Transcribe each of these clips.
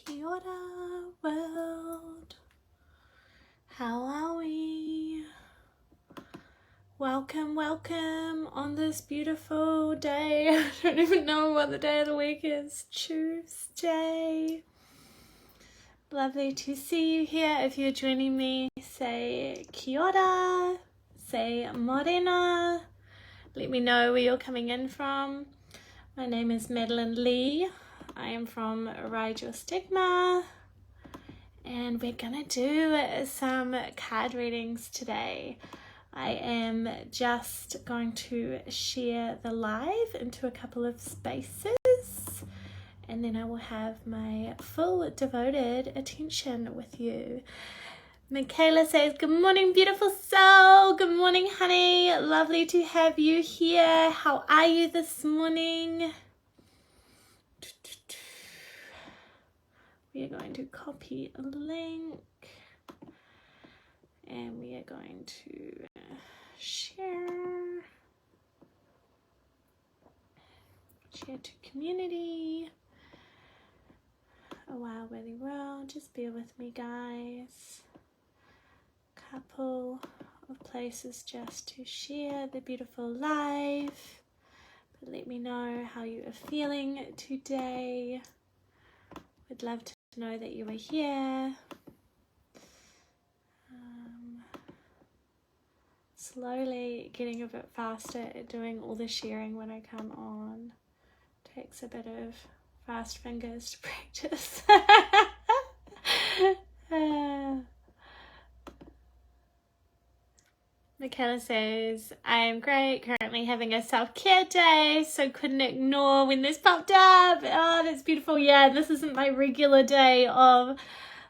Kia ora, world. How are we? Welcome, welcome on this beautiful day. I don't even know what the day of the week is. Tuesday. Lovely to see you here. If you're joining me, say kia ora, say morena. Let me know where you're coming in from. My name is Madeline Lee. I am from Ride Your Stigma. And we're gonna do some card readings today. I am just going to share the live into a couple of spaces, and then I will have my full devoted attention with you. Michaela says, good morning, beautiful soul. Good morning, honey. Lovely to have you here. How are you this morning? We are going to copy a link and we are going to share to community. Oh wow, really well. Just bear with me, guys. Couple of places just to share the beautiful live. But let me know how you are feeling today. Would love to know that you are here. Slowly getting a bit faster at doing all the sharing when I come on. Takes a bit of fast fingers to practice. Michaela says, I am great, currently having a self-care day, so couldn't ignore when this popped up. Oh, that's beautiful. Yeah, this isn't my regular day of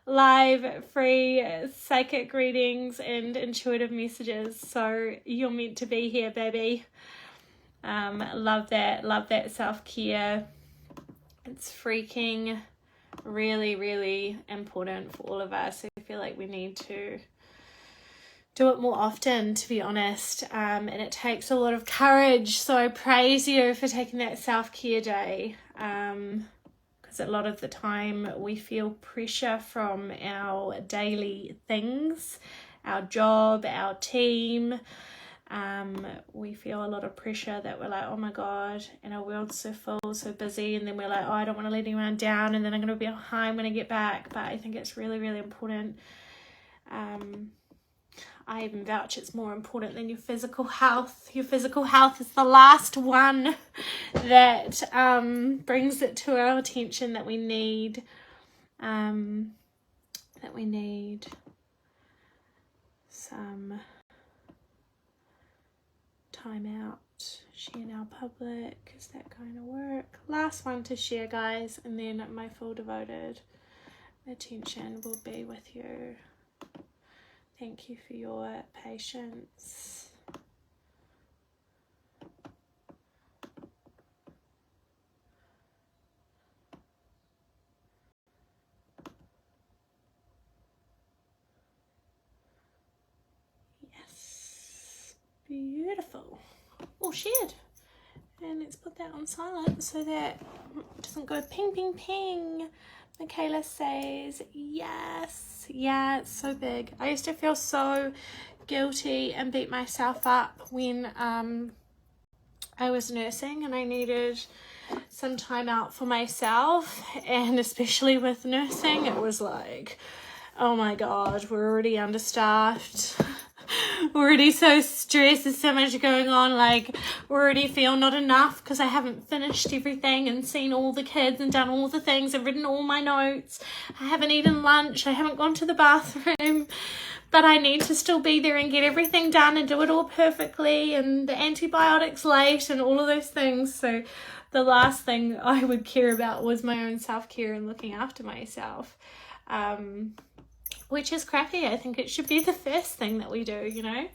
live free psychic readings and intuitive messages, so you're meant to be here, baby. Love that self-care. It's freaking really important for all of us. I feel like we need to do it more often, to be honest, and it takes a lot of courage, so I praise you for taking that self-care day, because a lot of the time we feel pressure from our daily things, our job, our team. We feel a lot of pressure that we're like, oh my god, and our world's so full, so busy, and then we're like, oh, I don't want to let anyone down, and then I'm going to be behind when I get back. But I think it's really important. I even vouch it's more important than your physical health. Your physical health is the last one that brings it to our attention that we need. Some time out. Share now public. Is that going to work? Last one to share, guys, and then my full devoted attention will be with you. Thank you for your patience. Yes, beautiful. All shared. And let's put that on silent so that it doesn't go ping, ping, ping. Michaela says, yes. Yeah, it's so big. I used to feel so guilty and beat myself up when I was nursing and I needed some time out for myself. And especially with nursing, it was like, oh my god, we're already understaffed. Already so stressed, there's so much going on, like already feel not enough because I haven't finished everything and seen all the kids and done all the things and written all my notes. I haven't eaten lunch, I haven't gone to the bathroom, but I need to still be there and get everything done and do it all perfectly, and the antibiotics late and all of those things. So the last thing I would care about was my own self-care and looking after myself. Which is crappy. I think it should be the first thing that we do, you know,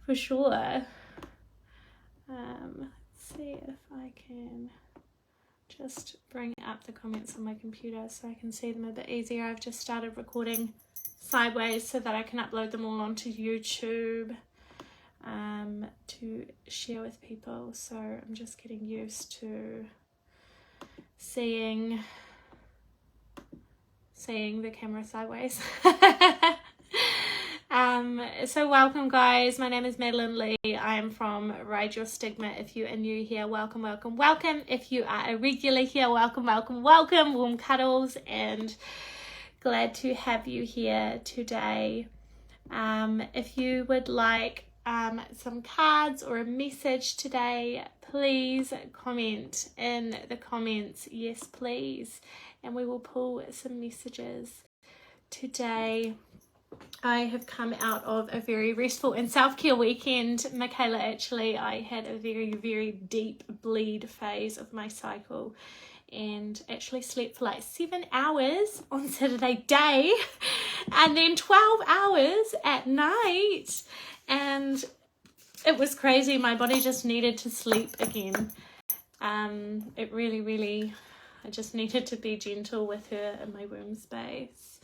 for sure. Let's see if I can just bring up the comments on my computer so I can see them a bit easier. I've just started recording sideways so that I can upload them all onto YouTube to share with people. So I'm just getting used to seeing seeing the camera sideways. So welcome guys, my name is Madeline Lee. I am from Ride Your Stigma. If you are new here, welcome, welcome, welcome. If you are a regular here, welcome, welcome, welcome. Warm cuddles and glad to have you here today. If you would like some cards or a message today, please comment in the comments, yes please, and we will pull some messages today. I have come out of a very restful and self-care weekend, Michaela. Actually, I had a very, very deep bleed phase of my cycle and actually slept for like 7 hours on Saturday day and then 12 hours at night, and it was crazy. My body just needed to sleep again. It really, I just needed to be gentle with her in my womb space.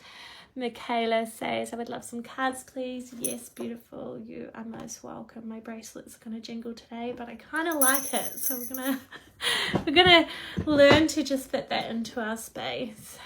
Michaela says, I would love some cards, please. Yes, beautiful. You are most welcome. My bracelet's going to jingle today, but I kind of like it. So we're gonna learn to just fit that into our space.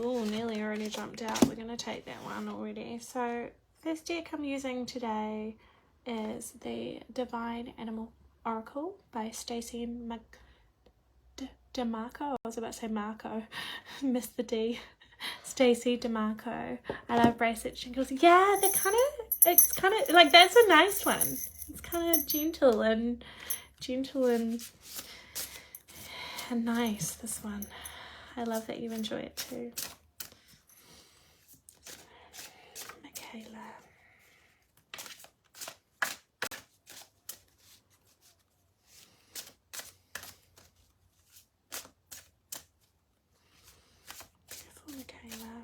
Oh, nearly already jumped out. We're going to take that one already. So first deck I'm using today is the Divine Animal Oracle by Stacey DeMarco. I was about to say Marco. Missed the D. Stacey DeMarco. I love bracelet jingles. Yeah, it's kind of like, that's a nice one. It's kind of gentle and nice, this one. I love that you enjoy it too. Michaela. Beautiful Michaela.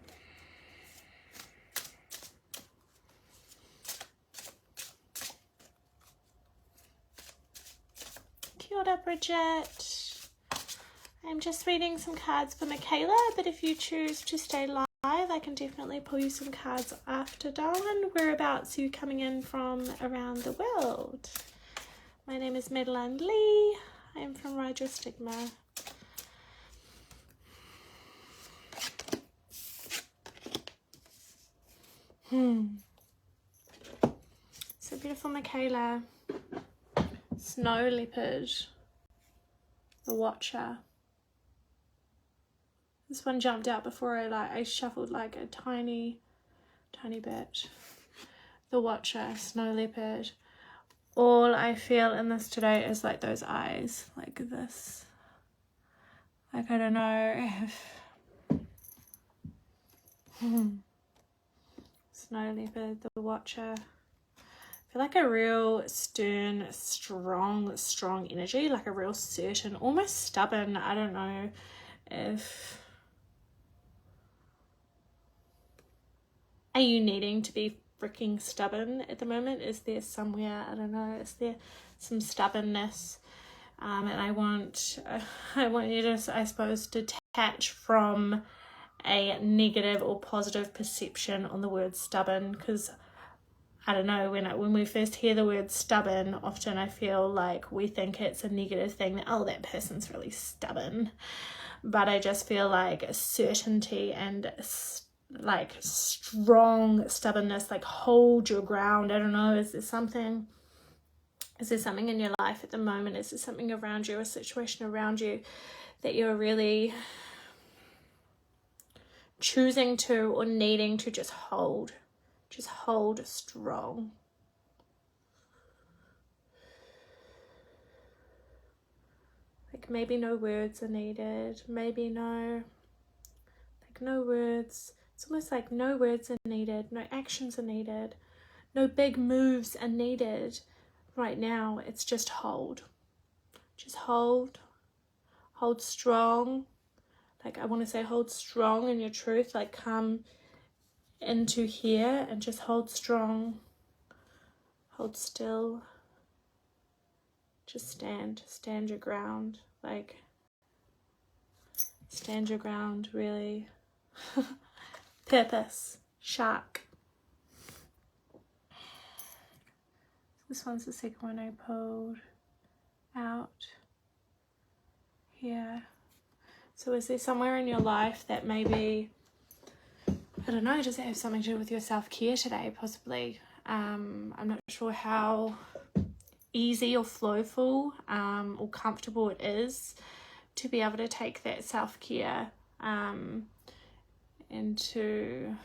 Kia ora, Bridget. I'm just reading some cards for Michaela, but if you choose to stay live, I can definitely pull you some cards after, darling. Whereabouts are you coming in from around the world? My name is Madeline Lee. I am from Ride Your Stigma. So beautiful Michaela. Snow Leopard. The Watcher. This one jumped out before I shuffled like a tiny bit. The Watcher, Snow Leopard. All I feel in this today is like those eyes, like this. Like, I don't know if... Snow Leopard, the Watcher. I feel like a real stern, strong energy, like a real certain, almost stubborn. I don't know if... Are you needing to be freaking stubborn at the moment? Is there somewhere, I don't know, is there some stubbornness? And I want you to, I suppose, detach from a negative or positive perception on the word stubborn, because I don't know, when we first hear the word stubborn, often I feel like we think it's a negative thing, that, oh, that person's really stubborn. But I just feel like certainty and like strong stubbornness, like hold your ground. I don't know, is there something in your life at the moment? Is there something around you, a situation around you that you're really choosing to or needing to just hold strong? Like maybe no words are needed, maybe no words. It's almost like no words are needed, no actions are needed, no big moves are needed right now. It's just hold. Just hold strong. Like, I want to say hold strong in your truth, like come into here and just hold strong, hold still, just stand your ground, like stand your ground, really Purpose, shark. This one's the second one I pulled out here. So is there somewhere in your life that maybe, I don't know, does it have something to do with your self-care today, possibly? I'm not sure how easy or flowful or comfortable it is to be able to take that self-care into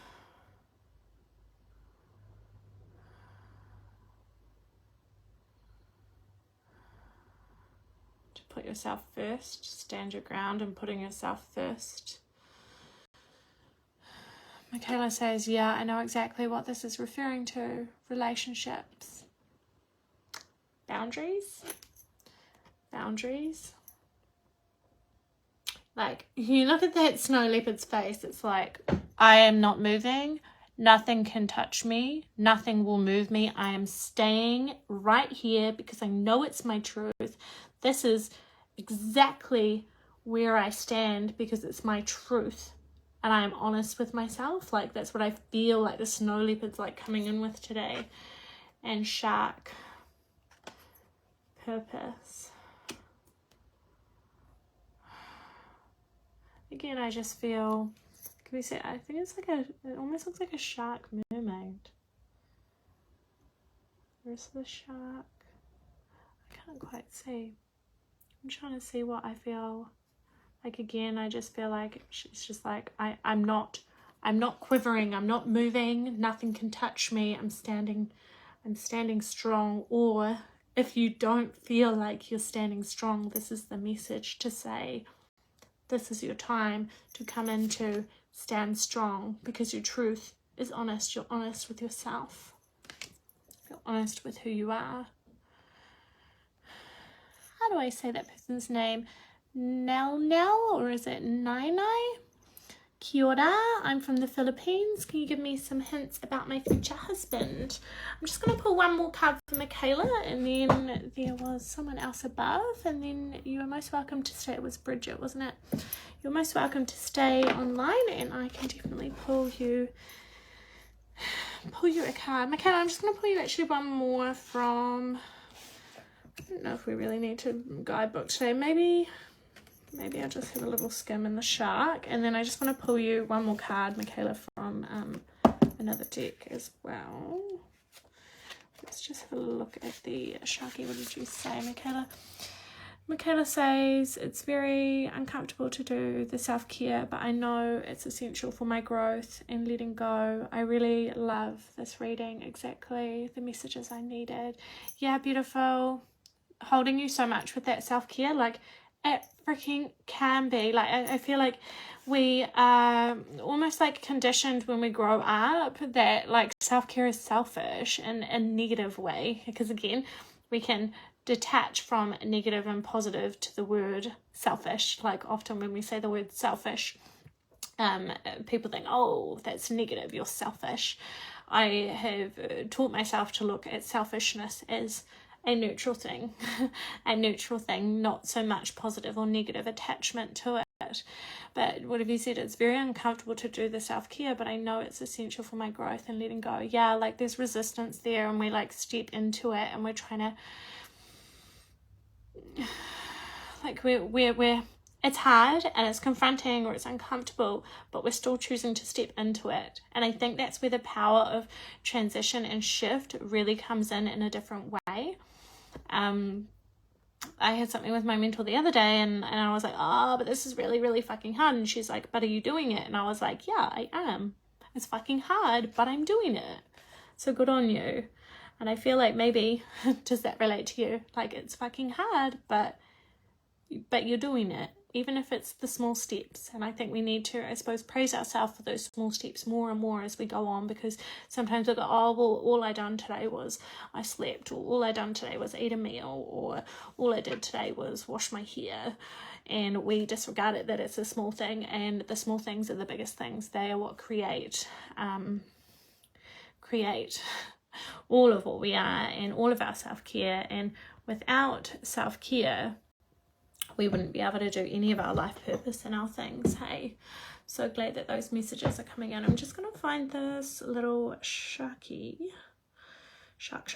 to put yourself first, stand your ground and putting yourself first. Michaela says, yeah, I know exactly what this is referring to. Relationships. Boundaries. Like, you look at that snow leopard's face, it's like, I am not moving. Nothing can touch me. Nothing will move me. I am staying right here because I know it's my truth. This is exactly where I stand because it's my truth. And I am honest with myself. Like, that's what I feel like the snow leopard's like coming in with today. And shark. Purpose. Again, I just feel, can we say, I think it's like it almost looks like a shark mermaid. Where's the shark? I can't quite see. I'm trying to see what I feel. Like, again, I just feel like it's just like, I'm not quivering, I'm not moving, nothing can touch me, I'm standing strong. Or if you don't feel like you're standing strong, this is the message to say, this is your time to come into stand strong, because your truth is honest. You're honest with yourself. You're honest with who you are. How do I say that person's name? Nel, or is it Nai? Kia ora, I'm from the Philippines. Can you give me some hints about my future husband? I'm just going to pull one more card for Michaela, and then there was someone else above, and then you are most welcome to stay. It was Bridget, wasn't it? You're most welcome to stay online, and I can definitely pull you a card. Michaela, I'm just going to pull you actually one more from, I don't know if we really need to guidebook today. Maybe I'll just have a little skim in the shark, and then I just want to pull you one more card, Michaela, from another deck as well. Let's just have a look at the sharky. What did you say, Michaela? Michaela says, it's very uncomfortable to do the self-care, but I know it's essential for my growth and letting go. I really love this reading, exactly the messages I needed. Yeah, beautiful. Holding you so much with that self-care, like, it freaking can be. Like, I feel like we are almost like conditioned when we grow up that like self-care is selfish in a negative way, because again, we can detach from negative and positive to the word selfish. Like, often when we say the word selfish, people think, oh, that's negative, you're selfish. I have taught myself to look at selfishness as a neutral thing, not so much positive or negative attachment to it. But what have you said? It's very uncomfortable to do the self-care, but I know it's essential for my growth and letting go. Yeah, like there's resistance there, and we like step into it, and we're trying to, like we're it's hard and it's confronting or it's uncomfortable, but we're still choosing to step into it. And I think that's where the power of transition and shift really comes in a different way. I had something with my mentor the other day, and I was like, oh, but this is really, really fucking hard. And she's like, but are you doing it? And I was like, yeah, I am. It's fucking hard, but I'm doing it. So good on you. And I feel like maybe, does that relate to you? Like, it's fucking hard, but you're doing it, even if it's the small steps. And I think we need to, I suppose, praise ourselves for those small steps more and more as we go on, because sometimes we go, oh, well, all I done today was I slept, or all I done today was eat a meal, or all I did today was wash my hair. And we disregard it, that it's a small thing, and the small things are the biggest things. They are what create all of what we are and all of our self-care. And without self-care, we wouldn't be able to do any of our life purpose and our things, hey? So glad that those messages are coming in. I'm just going to find this little sharky. Shark.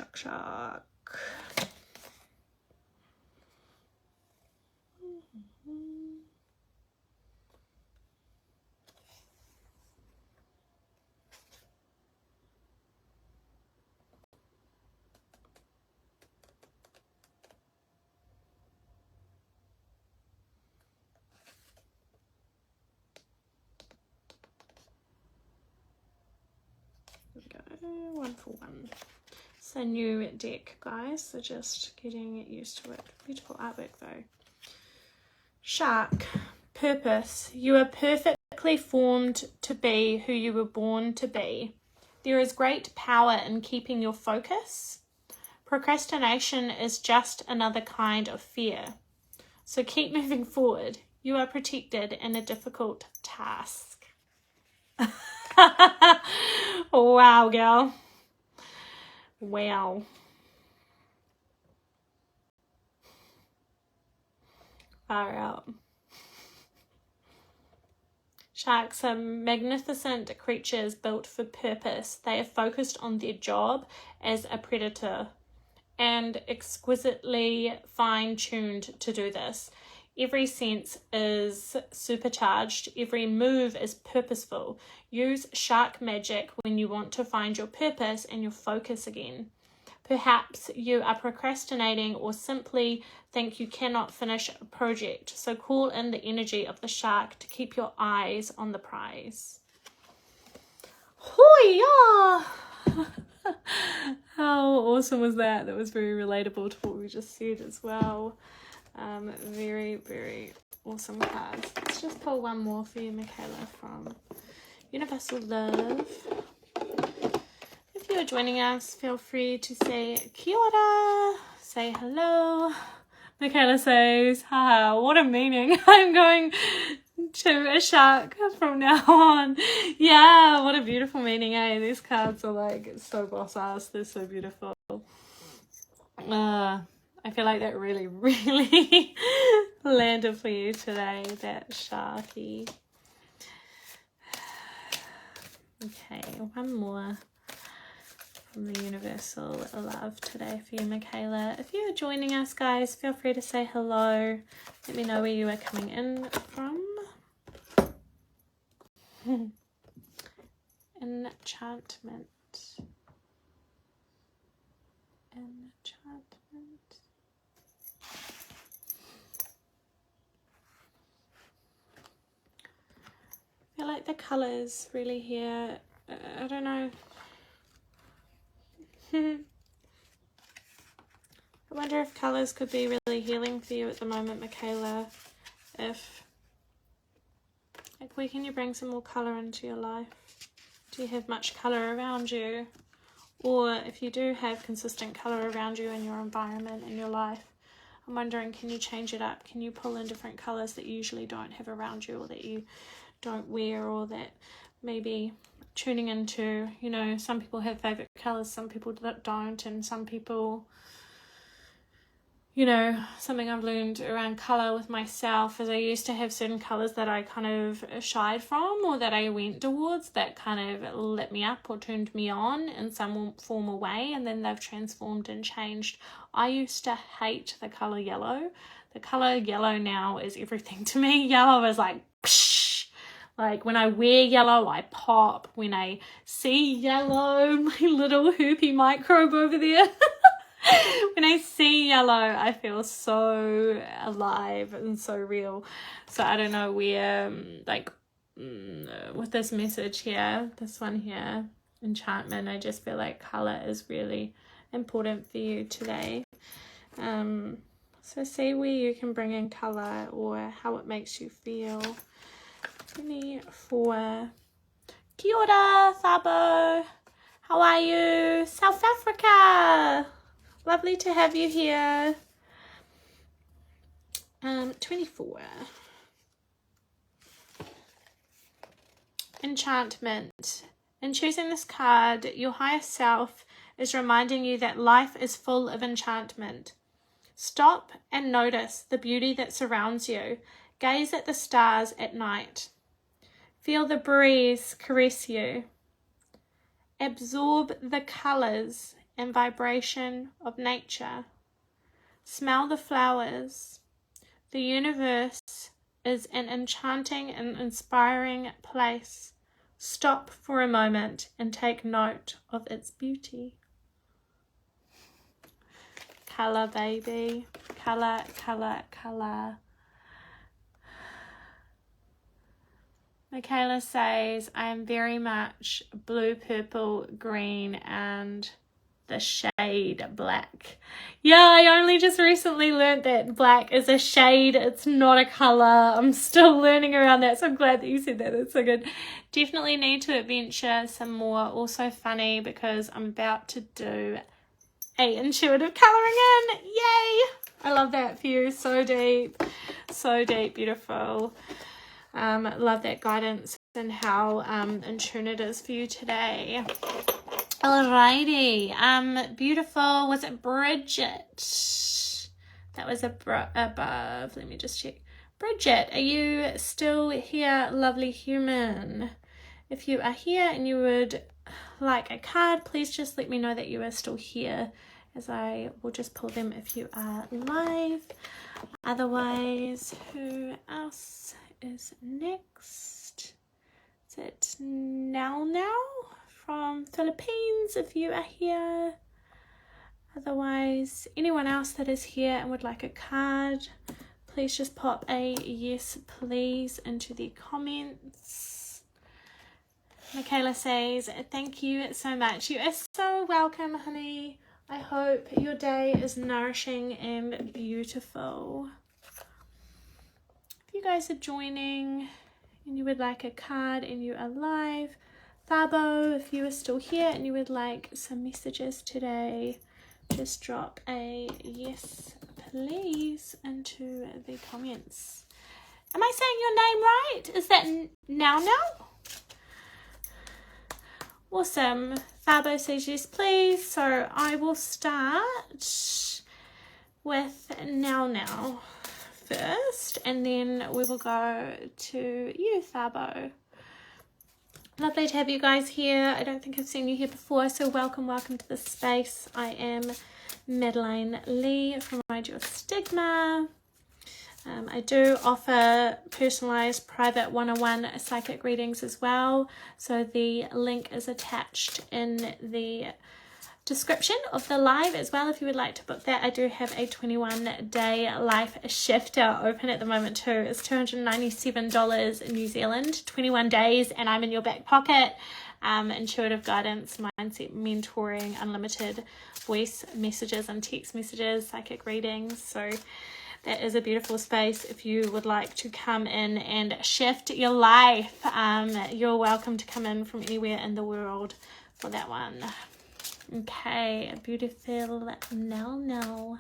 One for one. It's a new deck, guys, so just getting used to it. Beautiful artwork though. Shark. Purpose. You are perfectly formed to be who you were born to be. There is great power in keeping your focus. Procrastination is just another kind of fear. So keep moving forward. You are protected in a difficult task. Wow, girl. Wow. Far out. Sharks are magnificent creatures built for purpose. They are focused on their job as a predator and exquisitely fine-tuned to do this. Every sense is supercharged. Every move is purposeful. Use shark magic when you want to find your purpose and your focus again. Perhaps you are procrastinating or simply think you cannot finish a project. So call in the energy of the shark to keep your eyes on the prize. Hoo-yah! How awesome was that? That was very relatable to what we just said as well. Very, very awesome cards. Let's just pull one more for you, Michaela, from Universal Love. If you're joining us, feel free to say kia ora, say hello. Michaela says, haha, what a meaning. I'm going to a shark from now on. Yeah, what a beautiful meaning, eh? These cards are like so boss ass. They're so beautiful. I feel like that really, really landed for you today, that sharky. Okay, one more from the Universal Love today for you, Michaela. If you're joining us, guys, feel free to say hello. Let me know where you are coming in from. Enchantment. I feel like the colours really here, I don't know. I wonder if colours could be really healing for you at the moment, Michaela. Where can you bring some more colour into your life? Do you have much colour around you? Or if you do have consistent colour around you in your environment, in your life, I'm wondering, can you change it up? Can you pull in different colours that you usually don't have around you, or that you don't wear, or that maybe tuning into, you know, some people have favourite colours, some people don't, and some people, you know, something I've learned around colour with myself is I used to have certain colours that I kind of shied from, or that I went towards, that kind of lit me up or turned me on in some form or way, and then they've transformed and changed. I used to hate the colour yellow. The colour yellow now is everything to me. Yellow is like, psh! Like when I wear yellow, I pop. When I see yellow, my little herpy microbe over there. When I see yellow, I feel so alive and so real. So I don't know where, with this message here, this one here, enchantment, I just feel like colour is really important for you today. So see where you can bring in colour or how it makes you feel. 24. Kia ora, Thabo. How are you? South Africa. Lovely to have you here. 24. Enchantment. In choosing this card, your higher self is reminding you that life is full of enchantment. Stop and notice the beauty that surrounds you. Gaze at the stars at night. Feel the breeze caress you. Absorb the colors and vibration of nature. Smell the flowers. The universe is an enchanting and inspiring place. Stop for a moment and take note of its beauty. Color, baby. Color, color, color. Michaela says, I am very much blue, purple, green, and the shade black. Yeah, I only just recently learned that black is a shade. It's not a color. I'm still learning around that, so I'm glad that you said that. That's so good. Definitely need to adventure some more. Also funny because I'm about to do a intuitive coloring in. Yay! I love that for you. So deep, beautiful. Love that guidance and how in tune it is for you today. Alrighty, beautiful. Was it Bridget? That was above. Let me just check. Bridget, are you still here, lovely human? If you are here and you would like a card, please just let me know that you are still here, as I will just pull them if you are live. Otherwise, who else is next? Is it Now from Philippines, if you are here? Otherwise, anyone else that is here and would like a card, please just pop a yes please into the comments. Michaela says, thank you so much. You are so welcome, honey. I hope your day is nourishing and beautiful. If you guys are joining and you would like a card and you are live, Thabo, if you are still here and you would like some messages today, just drop a yes please into the comments. Am I saying your name right? Is that Now? Awesome. Thabo says yes please, so I will start with Now first, and then we will go to you, Thabo. Lovely to have you guys here. I don't think I've seen you here before, so welcome to the space. I am Madeline Lee from Ride Your Stigma. I do offer personalized private one-on-one psychic readings as well, so the link is attached in the description of the live as well if you would like to book that. I do have a 21-day life shifter open at the moment too. It's $297 in New Zealand, 21 days, and I'm in your back pocket. Intuitive guidance, mindset mentoring, unlimited voice messages and text messages, psychic readings. So that is a beautiful space if you would like to come in and shift your life. You're welcome to come in from anywhere in the world for that one. Okay, beautiful Now.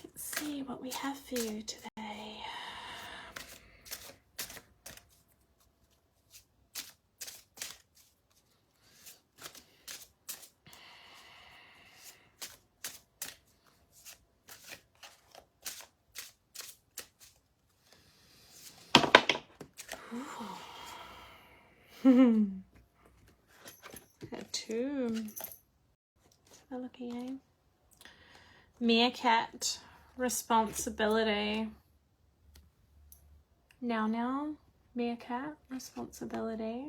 Let's see what we have for you today. Two. Looking at Meerkat, responsibility. Now, Meerkat, responsibility.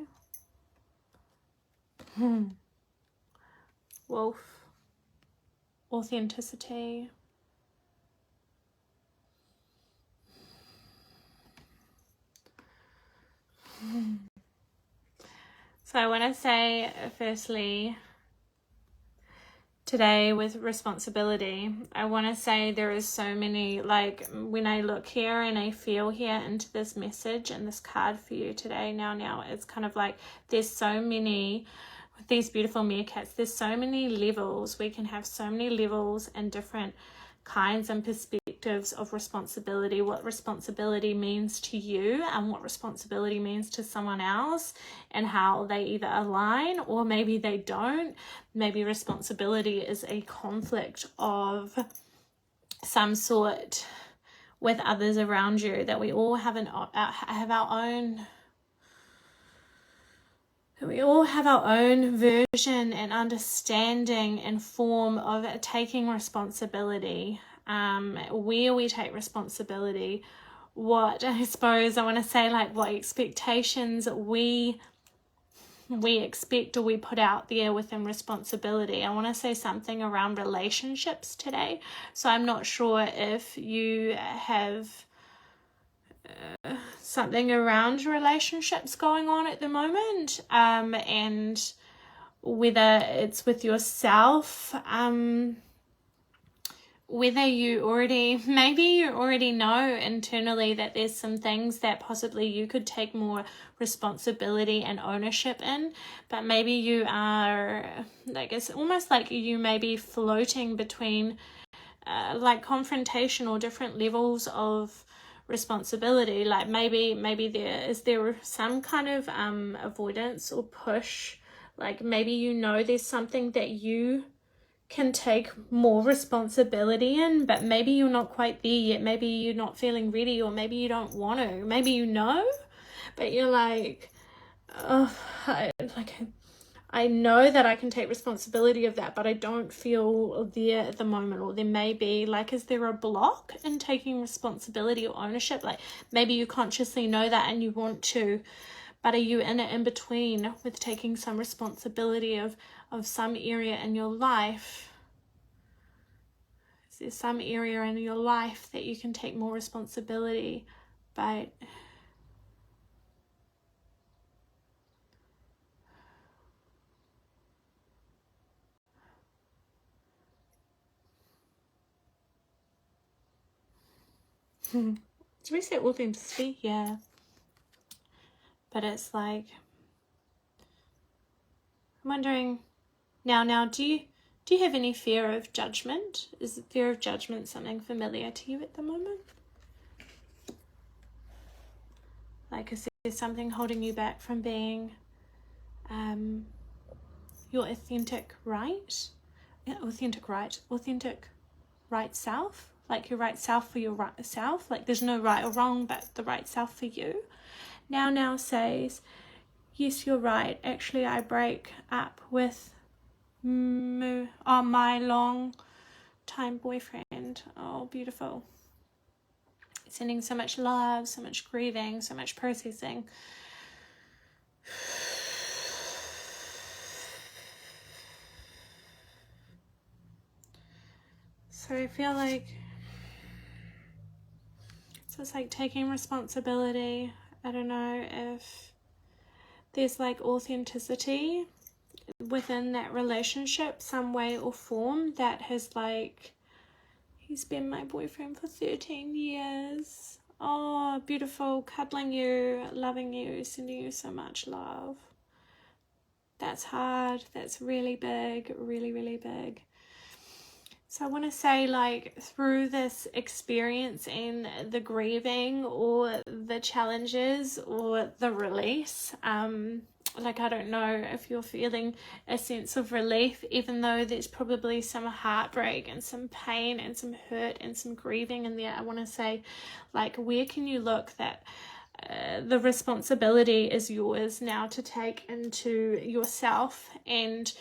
Wolf, authenticity. So I want to say, firstly, today with responsibility, I want to say there is so many, like when I look here and I feel here into this message and this card for you today, now, it's kind of like there's so many, with these beautiful meerkats, there's so many levels. We can have so many levels and different kinds and perspectives of responsibility, what responsibility means to you and what responsibility means to someone else, and how they either align or maybe they don't. Maybe responsibility is a conflict of some sort with others around you, that we all have our own version and understanding and form of taking responsibility, where we take responsibility, what expectations we expect or we put out there within responsibility. I want to say something around relationships today. So I'm not sure if you have something around relationships going on at the moment, and whether it's with yourself, whether you already know internally that there's some things that possibly you could take more responsibility and ownership in, but maybe you are, like, it's almost like you may be floating between like confrontation or different levels of responsibility. Like maybe there some kind of avoidance or push, like maybe there's something that you can take more responsibility in, but maybe you're not quite there yet. Maybe you're not feeling ready, or maybe you don't want to. Maybe but you're like, oh, I know that I can take responsibility of that, but I don't feel there at the moment. Or there may be, like, is there a block in taking responsibility or ownership? Like maybe you consciously know that and you want to, but are you in between with taking some responsibility of some area in your life? Is there some area in your life that you can take more responsibility, but do we say authenticity? Yeah. But it's like, I'm wondering now, do you have any fear of judgment? Is fear of judgment something familiar to you at the moment? Like, is there something holding you back from being your authentic right self? Like your right self for your right self. Like there's no right or wrong, but the right self for you. Now says, yes, you're right. Actually, I break up with my long time boyfriend. Oh, beautiful. Sending so much love, so much grieving, so much processing. So I feel like, so it's like taking responsibility. I don't know if there's like authenticity within that relationship, some way or form, that has like, he's been my boyfriend for 13 years. Oh, beautiful, cuddling you, loving you, sending you so much love. That's hard. That's really big, really, really big. So I want to say, like, through this experience and the grieving or the challenges or the release, like, I don't know if you're feeling a sense of relief, even though there's probably some heartbreak and some pain and some hurt and some grieving in there. I want to say, like, where can you look that the responsibility is yours now to take into yourself, and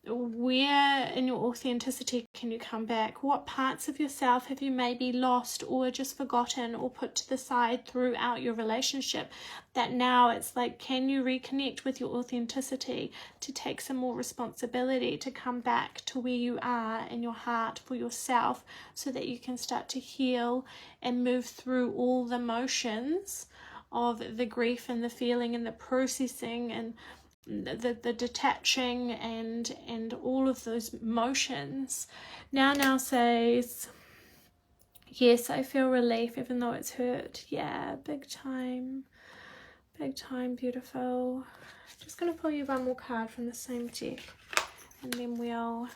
where in your authenticity can you come back? What parts of yourself have you maybe lost or just forgotten or put to the side throughout your relationship, that now it's like, can you reconnect with your authenticity to take some more responsibility, to come back to where you are in your heart for yourself, so that you can start to heal and move through all the motions of the grief and the feeling and the processing and the detaching and all of those motions. Now says, yes, I feel relief even though it's hurt. Yeah, big time, beautiful. Just gonna pull you one more card from the same deck, and then we'll,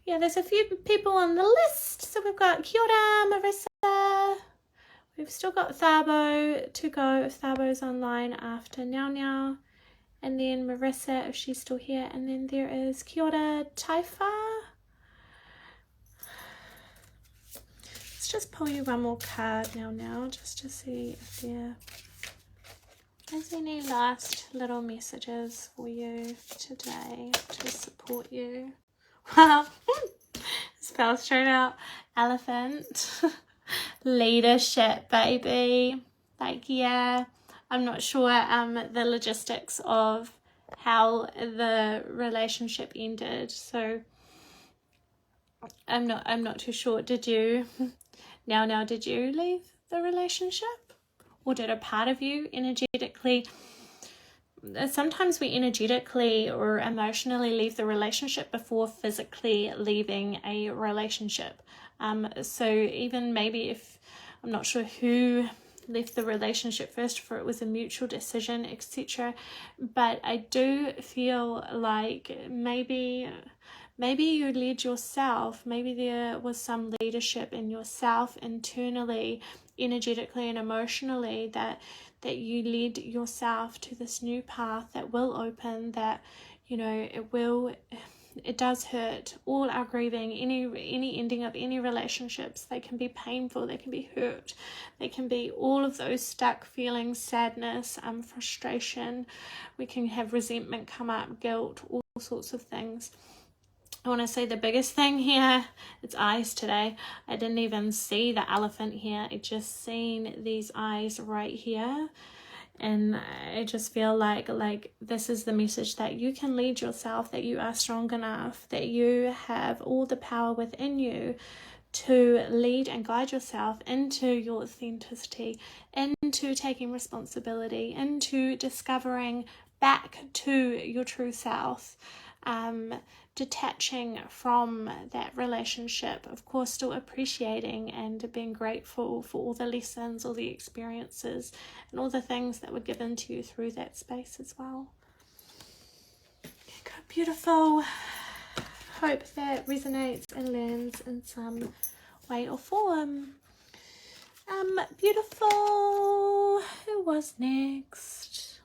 yeah, there's a few people on the list. So we've got kia ora, Marissa. We've still got Thabo to go if Thabo's online after Now. And then Marissa, if she's still here. And then there is kia ora, Taifa. Let's just pull you one more card now, just to see if there is any last little messages for you today to support you. Wow, spell straight out. Elephant. Leadership, baby. Like, yeah, I'm not sure the logistics of how the relationship ended, so I'm not too sure. Did you did you leave the relationship, or did a part of you energetically? Sometimes we energetically or emotionally leave the relationship before physically leaving a relationship. So even maybe if, I'm not sure who left the relationship first, for it was a mutual decision, etc. But I do feel like maybe you led yourself. Maybe there was some leadership in yourself internally, energetically and emotionally, that you led yourself to this new path that will open, that, you know, it does hurt. All our grieving, any ending of any relationships, they can be painful, they can be hurt, they can be all of those stuck feelings, sadness, frustration. We can have resentment come up, guilt, all sorts of things. I want to say the biggest thing here, it's eyes today. I didn't even see the elephant here. I just seen these eyes right here. And I just feel like this is the message, that you can lead yourself, that you are strong enough, that you have all the power within you to lead and guide yourself into your authenticity, into taking responsibility, into discovering back to your true self. Detaching from that relationship, of course, still appreciating and being grateful for all the lessons, all the experiences, and all the things that were given to you through that space as well. Okay, beautiful. Hope that resonates and lands in some way or form. Beautiful. Who was next?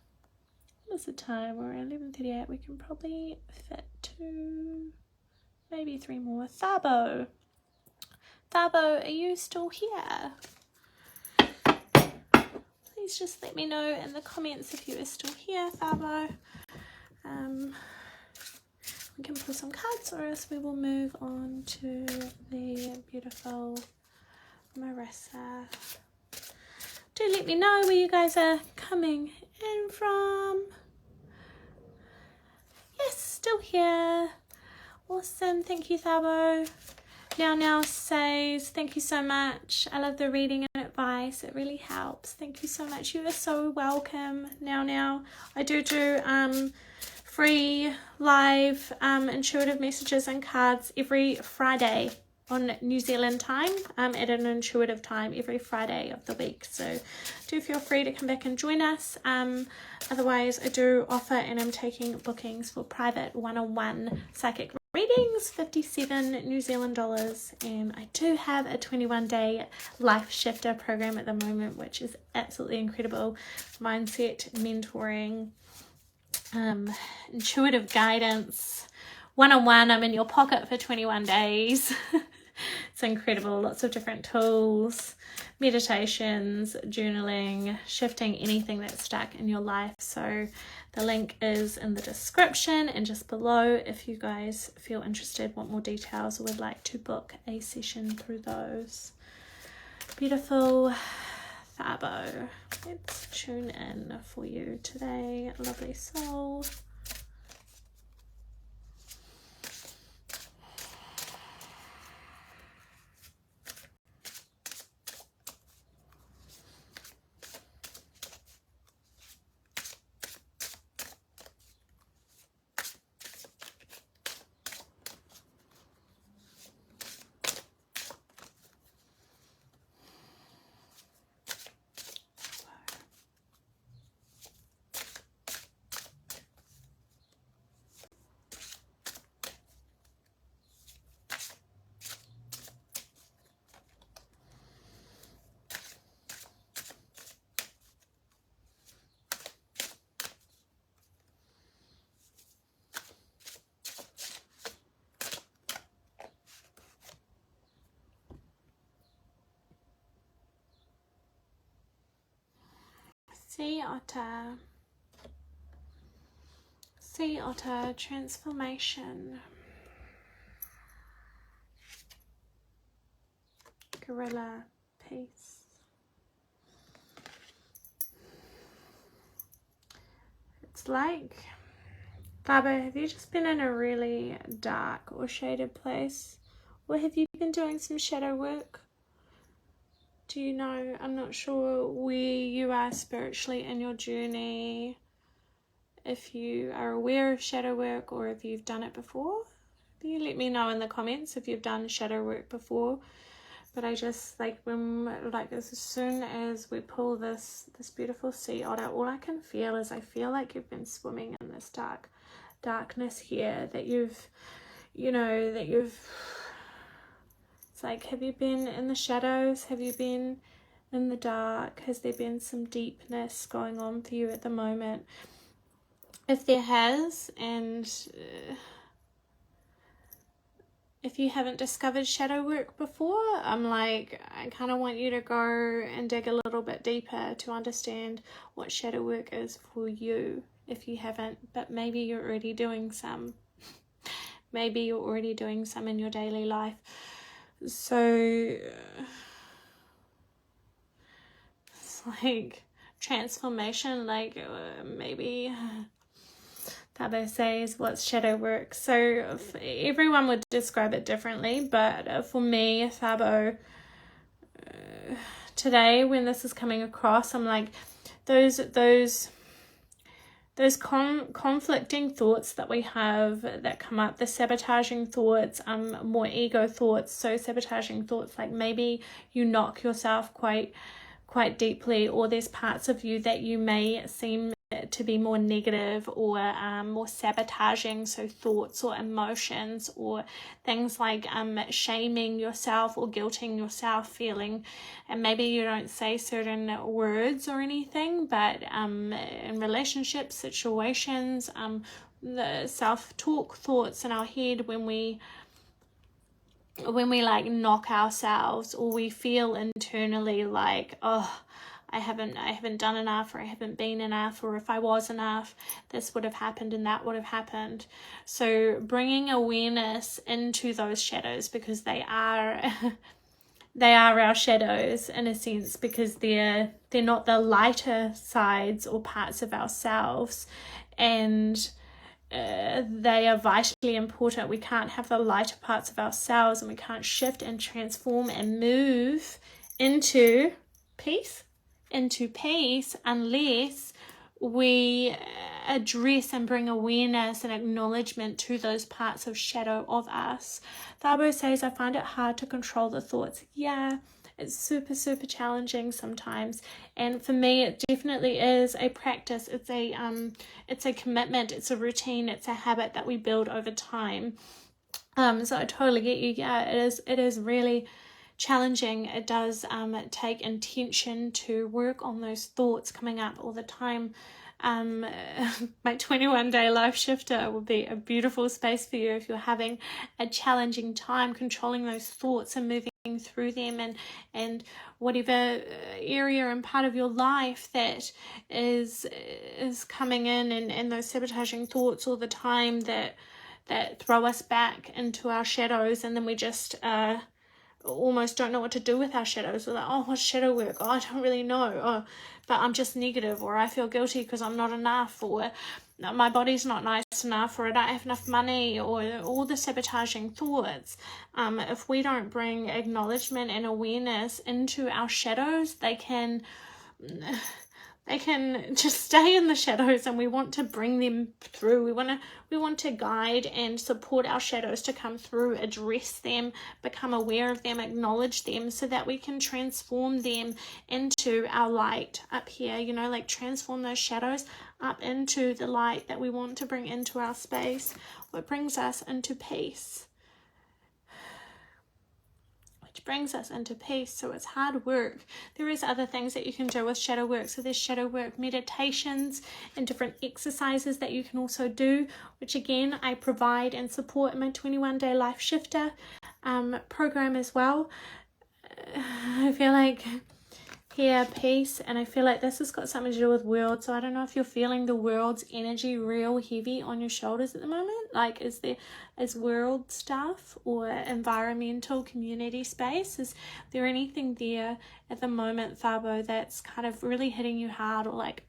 What's the time? We're at 11:38. We can probably fit 2, maybe 3 more. Thabo, are you still here? Please just let me know in the comments if you are still here, Thabo. We can pull some cards, or else we will move on to the beautiful Marissa. Do let me know where you guys are coming in from. Yes, still here. Awesome. Thank you, Thabo. Now says, thank you so much. I love the reading and advice. It really helps. Thank you so much. You are so welcome. Now. I do free live intuitive messages and cards every Friday on New Zealand time, at an intuitive time every Friday of the week. So do feel free to come back and join us. Otherwise, I do offer, and I'm taking bookings for private one-on-one psychic readings, 57 New Zealand dollars, and I do have a 21-day life shifter program at the moment, which is absolutely incredible. Mindset, mentoring, intuitive guidance, one-on-one. I'm in your pocket for 21 days. It's incredible. Lots of different tools, meditations, journaling, shifting anything that's stuck in your life. So the link is in the description and just below if you guys feel interested, want more details, or would like to book a session through those. Beautiful Thabo. Let's tune in for you today, lovely soul. Sea otter. Sea otter transformation. Gorilla, peace. It's like, Thabo, have you just been in a really dark or shaded place? Or have you been doing some shadow work? Do you know? I'm not sure where you are spiritually in your journey. If you are aware of shadow work or if you've done it before. You let me know in the comments if you've done shadow work before. But I just as soon as we pull this beautiful sea otter, all I can feel is I feel like you've been swimming in this darkness here, that you've it's like, have you been in the shadows? Have you been in the dark? Has there been some deepness going on for you at the moment? If there has, and if you haven't discovered shadow work before, I kind of want you to go and dig a little bit deeper to understand what shadow work is for you, if you haven't, but maybe you're already doing some. Maybe you're already doing some in your daily life. So it's like transformation, maybe Thabo says, what's shadow work? So everyone would describe it differently, but for me, Thabo, today when this is coming across, I'm like, those conflicting thoughts that we have that come up, the sabotaging thoughts, more ego thoughts. So sabotaging thoughts, like maybe you knock yourself quite deeply, or there's parts of you that you may seem to be more negative or more sabotaging, so thoughts or emotions or things like shaming yourself or guilting yourself, feeling, and maybe you don't say certain words or anything, but in relationships, situations, the self-talk thoughts in our head, when we like knock ourselves, or we feel internally like, oh, I haven't done enough, or I haven't been enough, or if I was enough, this would have happened and that would have happened. So bringing awareness into those shadows, because they are our shadows in a sense, because they're not the lighter sides or parts of ourselves, and they are vitally important. We can't have the lighter parts of ourselves, and we can't shift and transform and move into peace unless we address and bring awareness and acknowledgement to those parts of shadow of us. Thabo says, I find it hard to control the thoughts. Yeah, it's super challenging sometimes, and for me it definitely is a practice. It's a commitment, it's a routine, it's a habit that we build over time. So I totally get you. Yeah, it is really challenging. It does take intention to work on those thoughts coming up all the time. My 21-day life shifter will be a beautiful space for you if you're having a challenging time controlling those thoughts and moving through them, and whatever area and part of your life that is coming in, and those sabotaging thoughts all the time that throw us back into our shadows, and then we just almost don't know what to do with our shadows. We're like, oh, what's shadow work? Oh, I don't really know. But I'm just negative, or I feel guilty because I'm not enough, or my body's not nice enough, or I don't have enough money, or all the sabotaging thoughts. If we don't bring acknowledgement and awareness into our shadows, they can just stay in the shadows, and we want to bring them through. We want to guide and support our shadows to come through, address them, become aware of them, acknowledge them, so that we can transform them into our light up here, like transform those shadows up into the light that we want to bring into our space, what brings us into peace. Which brings us into peace. So it's hard work. There is other things that you can do with shadow work. So there's shadow work meditations and different exercises that you can also do, which again I provide and support in my 21-day life shifter program as well. I feel like here, peace, and I feel like this has got something to do with world. So I don't know if you're feeling the world's energy real heavy on your shoulders at the moment. Like, is world stuff or environmental community space, is there anything there at the moment, Thabo, that's kind of really hitting you hard, or like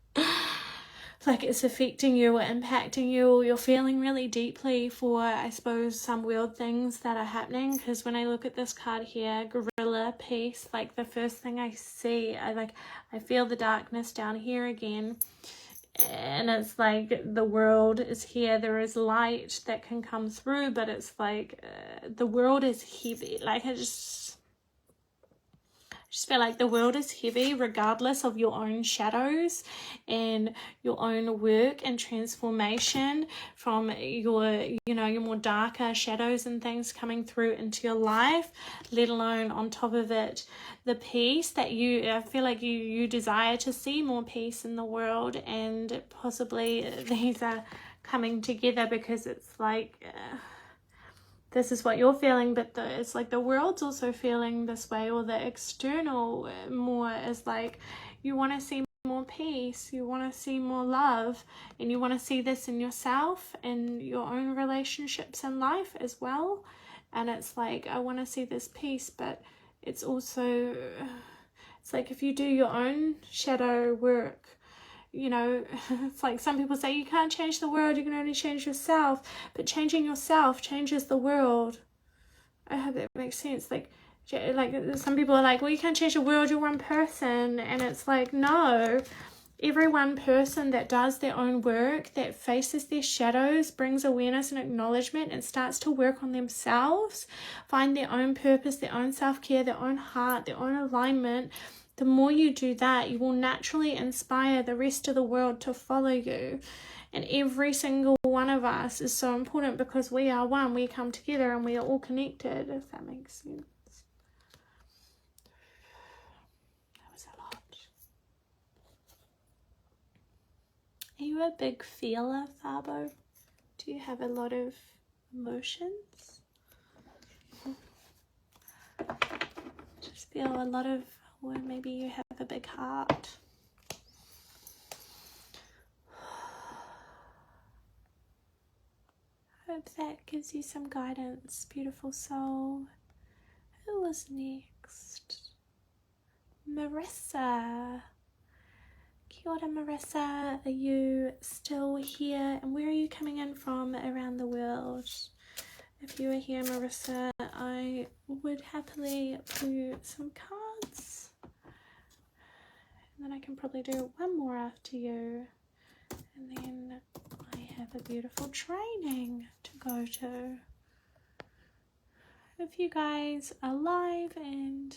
it's affecting you or impacting you, or you're feeling really deeply for, I suppose, some weird things that are happening? Because when I look at this card here, gorilla, peace, like the first thing I see, I feel the darkness down here again, and it's like the world is here, there is light that can come through, but it's like the world is heavy. Like, I just feel like the world is heavy regardless of your own shadows and your own work and transformation from your, your more darker shadows and things coming through into your life, let alone on top of it, the peace that I feel like you desire to see more peace in the world, and possibly these are coming together because it's like... this is what you're feeling, but it's like the world's also feeling this way, or the external more is like, you want to see more peace, you want to see more love, and you want to see this in yourself and your own relationships in life as well. And it's like, I want to see this peace, but it's also, it's like if you do your own shadow work, it's like some people say you can't change the world, you can only change yourself, but changing yourself changes the world. I hope that makes sense. Like some people are like, well, you can't change the world, you're one person, and it's like, no, every one person that does their own work, that faces their shadows, brings awareness and acknowledgement, and starts to work on themselves, find their own purpose, their own self-care, their own heart, their own alignment. The more you do that, you will naturally inspire the rest of the world to follow you. And every single one of us is so important because we are one. We come together and we are all connected, if that makes sense. That was a lot. Are you a big feeler, Thabo? Do you have a lot of emotions? Just feel a lot of... or maybe you have a big heart. Hope that gives you some guidance, beautiful soul. Who was next? Marissa. Kia ora, Marissa. Are you still here? And where are you coming in from around the world? If you are here, Marissa, I would happily pull some cards. And then I can probably do one more after you. And then I have a beautiful training to go to. If you guys are live and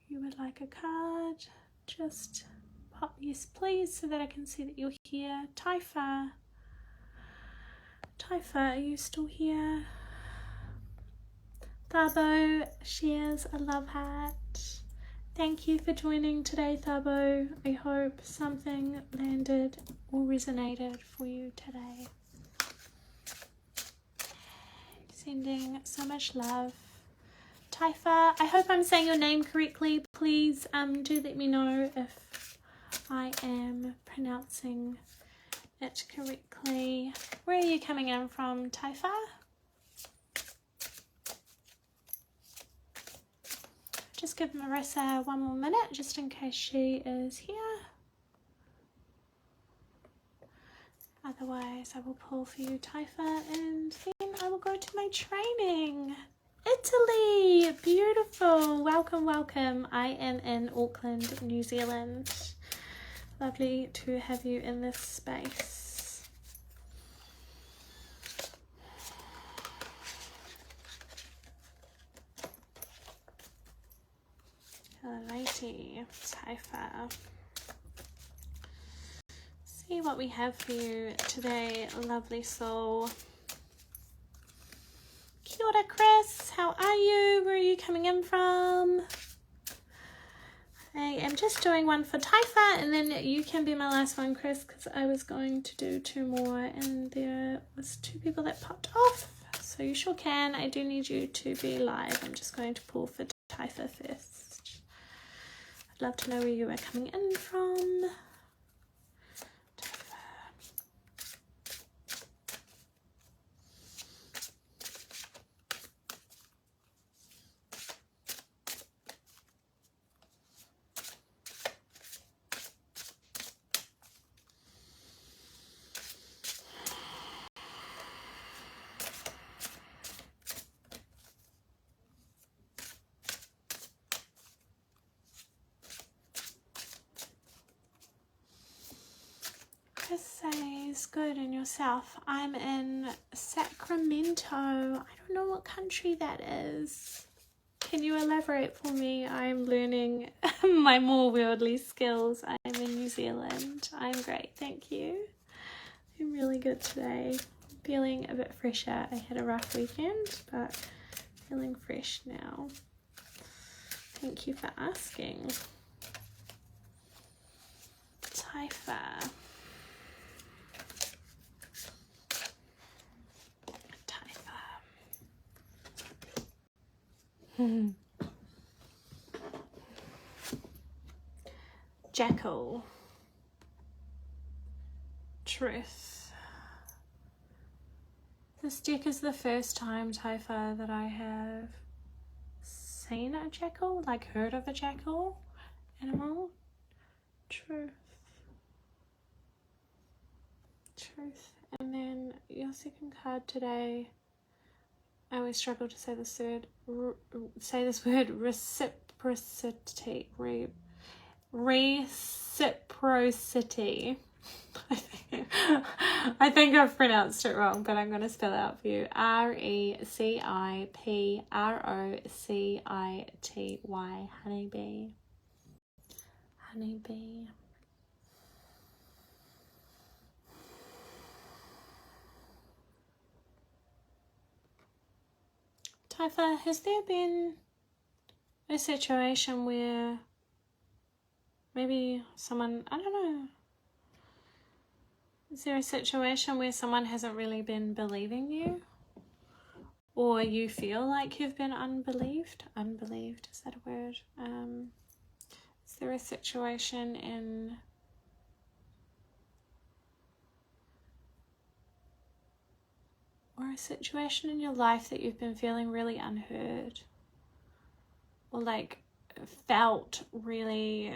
you would like a card, just pop yes please so that I can see that you're here. Taifa, are you still here? Thabo shares a love heart. Thank you for joining today, Thabo. I hope something landed or resonated for you today. Sending so much love. Taifa, I hope I'm saying your name correctly. Please do let me know if I am pronouncing it correctly. Where are you coming in from, Taifa? Just give Marissa one more minute just in case she is here. Otherwise, I will pull for you, Taifa, and then I will go to my training. Italy! Beautiful! Welcome, welcome. I am in Auckland, New Zealand. Lovely to have you in this space. Alrighty, Taifa. See what we have for you today, lovely soul. Kia ora, Chris. How are you? Where are you coming in from? I am just doing one for Taifa, and then you can be my last one, Chris, because I was going to do two more, and there was two people that popped off. So you sure can. I do need you to be live. I'm just going to pull for Taifa first. I'd love to know where you are coming in from. Chris says, good, and yourself? I'm in Sacramento. I don't know what country that is. Can you elaborate for me? I'm learning my more worldly skills. I'm in New Zealand. I'm great, thank you. I'm really good today. Feeling a bit fresher. I had a rough weekend, but feeling fresh now. Thank you for asking. Taifa. Jackal. Truth. This deck is the first time, Taifa, that I have seen a jackal, like heard of a jackal animal. Truth. Truth. And then your second card today, I always struggle to say this word, reciprocity. Reciprocity. I think I've pronounced it wrong, but I'm going to spell it out for you. Reciprocity. Honeybee. Honeybee. Taifa, has there been a situation where maybe someone, I don't know, is there a situation where someone hasn't really been believing you? Or you feel like you've been unbelieved? Unbelieved, is that a word? Is there a situation or a situation in your life that you've been feeling really unheard? Or like felt really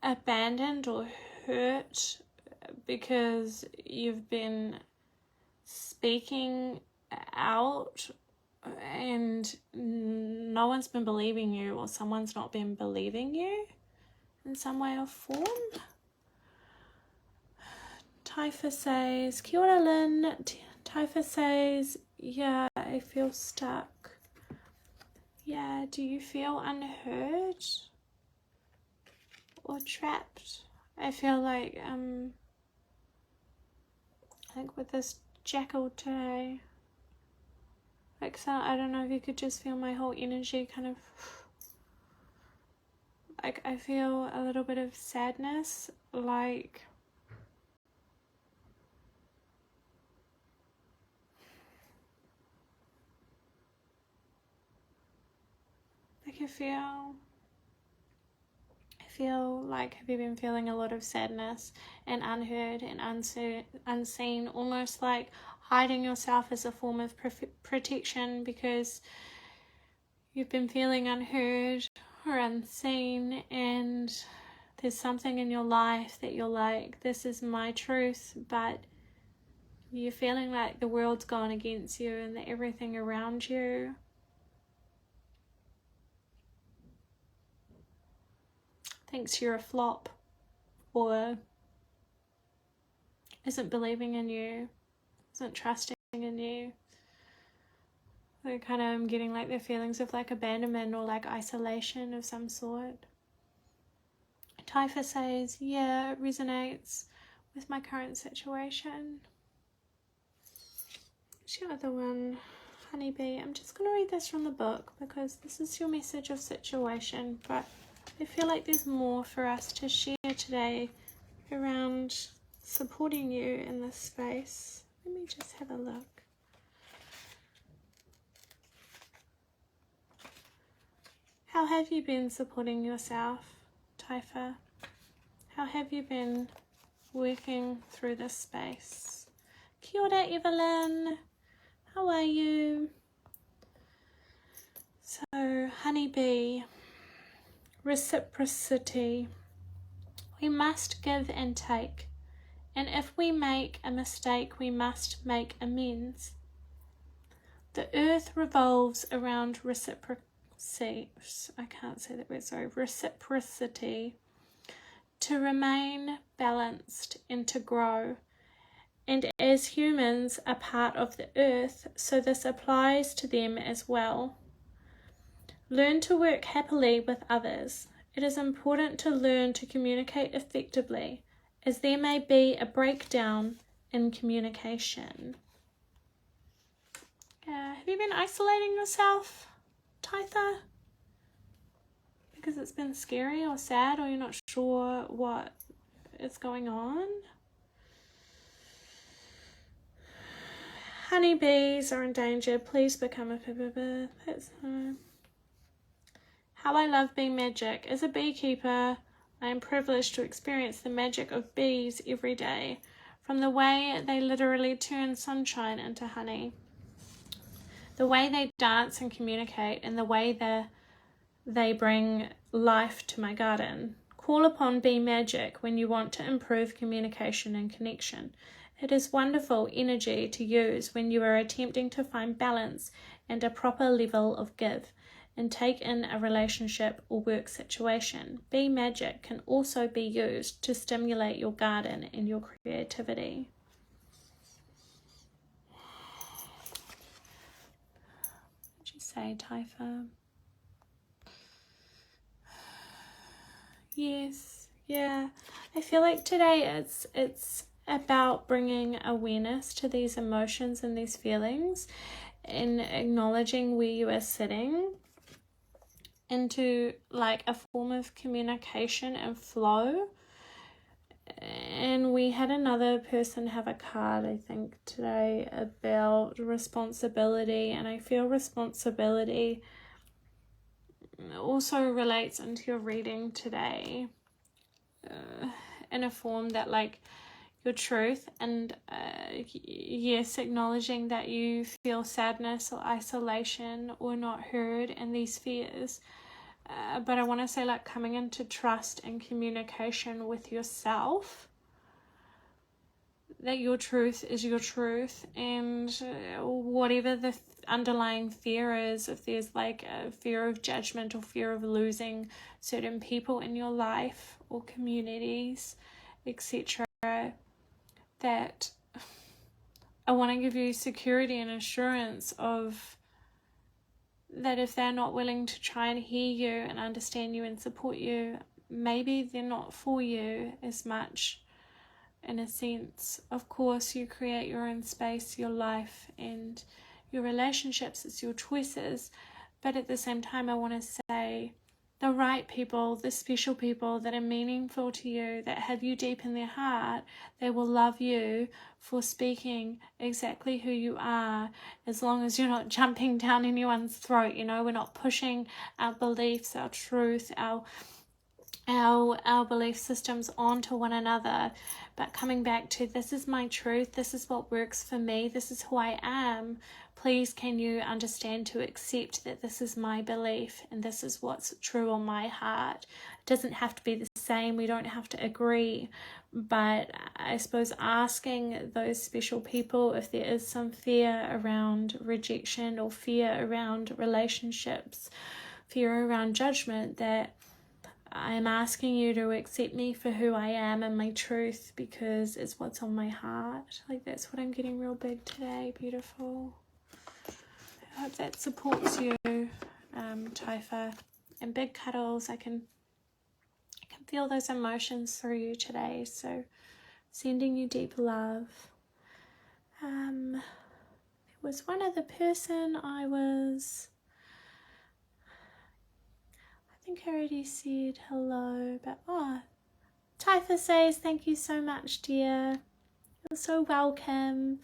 abandoned or hurt because you've been speaking out and no one's been believing you, or someone's not been believing you in some way or form? Taifa says, Kia ora, Lynn. Taifa says, yeah, I feel stuck. Yeah, do you feel unheard or trapped? I feel like, I think with this jackal today, like, so I don't know if you could just feel my whole energy kind of, like, I feel a little bit of sadness, like I feel like, have you been feeling a lot of sadness and unheard and unseen, almost like hiding yourself as a form of protection because you've been feeling unheard or unseen, and there's something in your life that you're like, this is my truth, but you're feeling like the world's gone against you and that everything around you thinks you're a flop or isn't believing in you, isn't trusting in you. I kind of am getting like the feelings of like abandonment or like isolation of some sort. Taifa says, yeah, it resonates with my current situation. What's your other one? Honeybee. I'm just going to read this from the book because this is your message of situation, but I feel like there's more for us to share today around supporting you in this space. Let me just have a look. How have you been supporting yourself, Taifa? How have you been working through this space? Kia ora, Evelyn. How are you? So, honeybee, reciprocity. We must give and take. And if we make a mistake, we must make amends. The earth revolves around reciprocity. I can't say that word, sorry. Reciprocity. To remain balanced and to grow. And as humans are part of the earth, so this applies to them as well. Learn to work happily with others. It is important to learn to communicate effectively, as there may be a breakdown in communication. Have you been isolating yourself, Titha? Because it's been scary or sad, or you're not sure what is going on? Honeybees are in danger. Please become a pippa. That's how I love bee magic. As a beekeeper, I am privileged to experience the magic of bees every day, from the way they literally turn sunshine into honey, the way they dance and communicate, and the way they bring life to my garden. Call upon bee magic when you want to improve communication and connection. It is wonderful energy to use when you are attempting to find balance and a proper level of give and take in a relationship or work situation. Bee magic can also be used to stimulate your garden and your creativity. What did you say, Taifa? Yes, yeah. I feel like today it's about bringing awareness to these emotions and these feelings and acknowledging where you are sitting into like a form of communication and flow. And we had another person have a card, I think, today about responsibility, and I feel responsibility also relates into your reading today in a form that like your truth and yes, acknowledging that you feel sadness or isolation or not heard and these fears, but I want to say like coming into trust and communication with yourself, that your truth is your truth, and whatever the underlying fear is, if there's like a fear of judgment or fear of losing certain people in your life or communities, etc., that I want to give you security and assurance of that if they're not willing to try and hear you and understand you and support you, maybe they're not for you as much. In a sense, of course, you create your own space, your life, and your relationships. It's your choices. But at the same time, I want to say the right people, the special people that are meaningful to you, that have you deep in their heart, they will love you for speaking exactly who you are, as long as you're not jumping down anyone's throat. You know, we're not pushing our beliefs, our truth, our belief systems onto one another, but coming back to this is my truth, this is what works for me, this is who I am. Please can you understand to accept that this is my belief and this is what's true on my heart. It doesn't have to be the same, we don't have to agree, but I suppose asking those special people if there is some fear around rejection or fear around relationships, fear around judgment, that I'm asking you to accept me for who I am and my truth, because it's what's on my heart. Like, that's what I'm getting real big today. Beautiful. I hope that supports you, Taifa. And big cuddles. I can feel those emotions through you today. So sending you deep love. There was one other person I think I already said hello, but Taifa says thank you so much, dear. You're so welcome.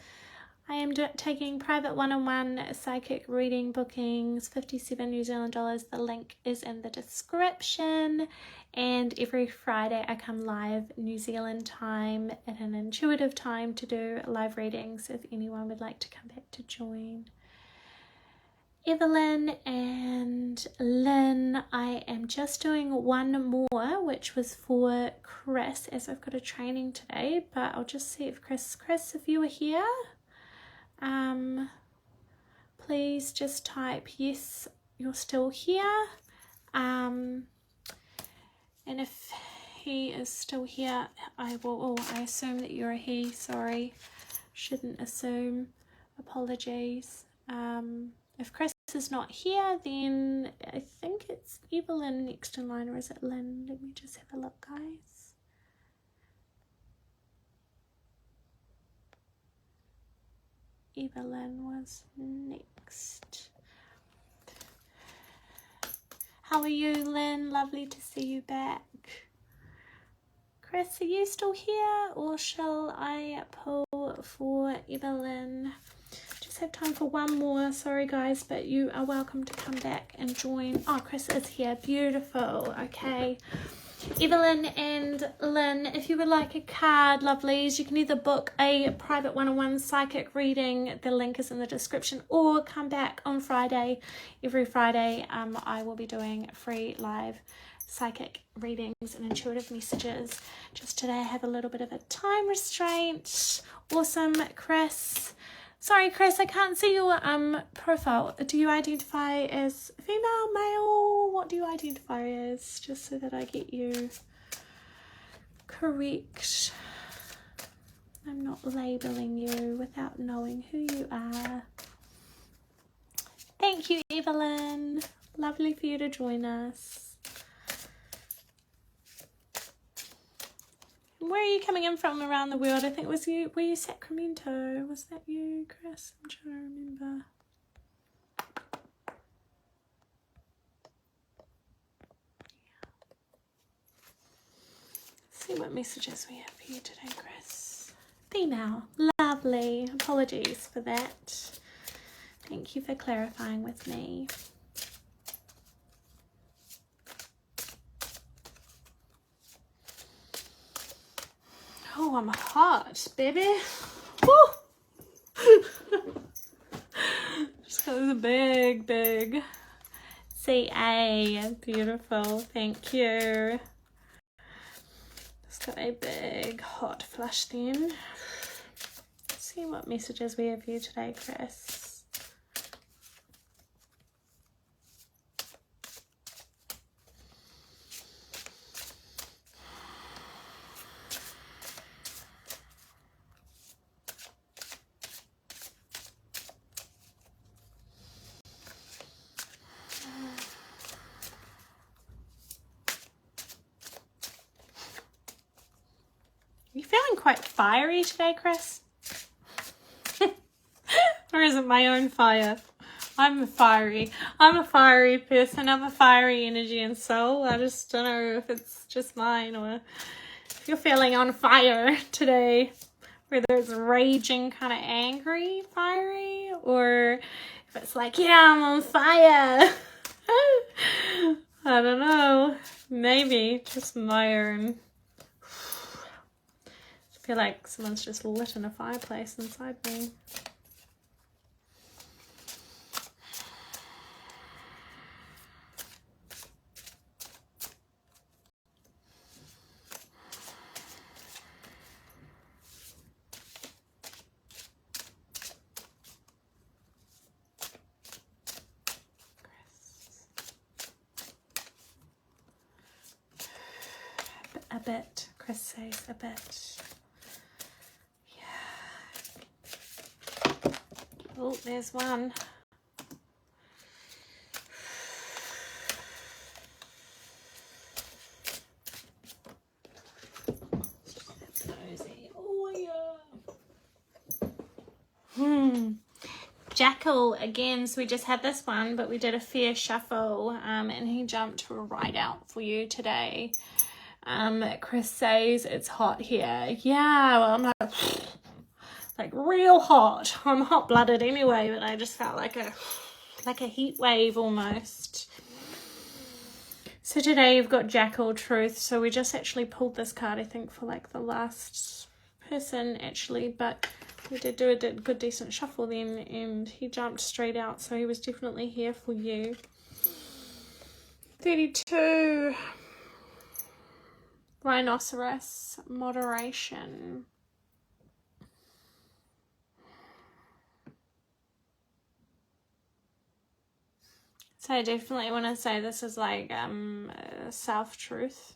I am taking private one-on-one psychic reading bookings, 57 New Zealand dollars. The link is in the description. And every Friday I come live New Zealand time at an intuitive time to do live readings if anyone would like to come back to join. Evelyn and Lynn, I am just doing one more, which was for Chris, as I've got a training today, but I'll just see if Chris, if you are here, please just type yes, you're still here. And if he is still here, I assume that you're a he, sorry, shouldn't assume, apologies. If Chris is not here, then I think it's Evelyn next in line, or is it Lynn? Let me just have a look, guys. Evelyn was next. How are you, Lynn? Lovely to see you back. Chris, are you still here, or shall I pull for Evelyn? Just have time for one more, sorry guys, but you are welcome to come back and join. Oh, Chris is here, beautiful. Okay, Evelyn and Lynn, if you would like a card, lovelies, you can either book a private one-on-one psychic reading, the link is in the description, or come back on Friday. Every Friday I will be doing free live psychic readings and intuitive messages. Just today I have a little bit of a time restraint. Awesome, Chris. Sorry, Chris, I can't see your profile. Do you identify as female, male? What do you identify as? Just so that I get you correct. I'm not labeling you without knowing who you are. Thank you, Evelyn. Lovely for you to join us. Where are you coming in from around the world? I think were you Sacramento? Was that you, Chris? I'm trying to remember. Let's see what messages we have for you today, Chris. Female. Lovely. Apologies for that. Thank you for clarifying with me. Oh, I'm hot, baby. Woo! Just got this big CA. Beautiful. Thank you. Just got a big hot flush then. Let's see what messages we have here today, Chris. You feeling quite fiery today, Chris? Or is it my own fire? I'm a fiery person. I'm a fiery energy and soul. I just don't know if it's just mine or if you're feeling on fire today. Whether it's raging, kind of angry, fiery, or if it's like, yeah, I'm on fire. I don't know. Maybe just my own. I feel like someone's just lit in a fireplace inside me. A bit, Chris says, a bit. Oh, there's one. Oh, yeah. Jackal again. So we just had this one, but we did a fair shuffle, and he jumped right out for you today. Chris says it's hot here. Yeah, well, I'm like real hot. I'm hot-blooded anyway, but I just felt like a heat wave almost. So today you've got Jackal Truth. So we just actually pulled this card, I think, for like the last person actually, but we did do a good decent shuffle then, and he jumped straight out, so he was definitely here for you. 32. Rhinoceros, moderation. So I definitely want to say this is like self-truth.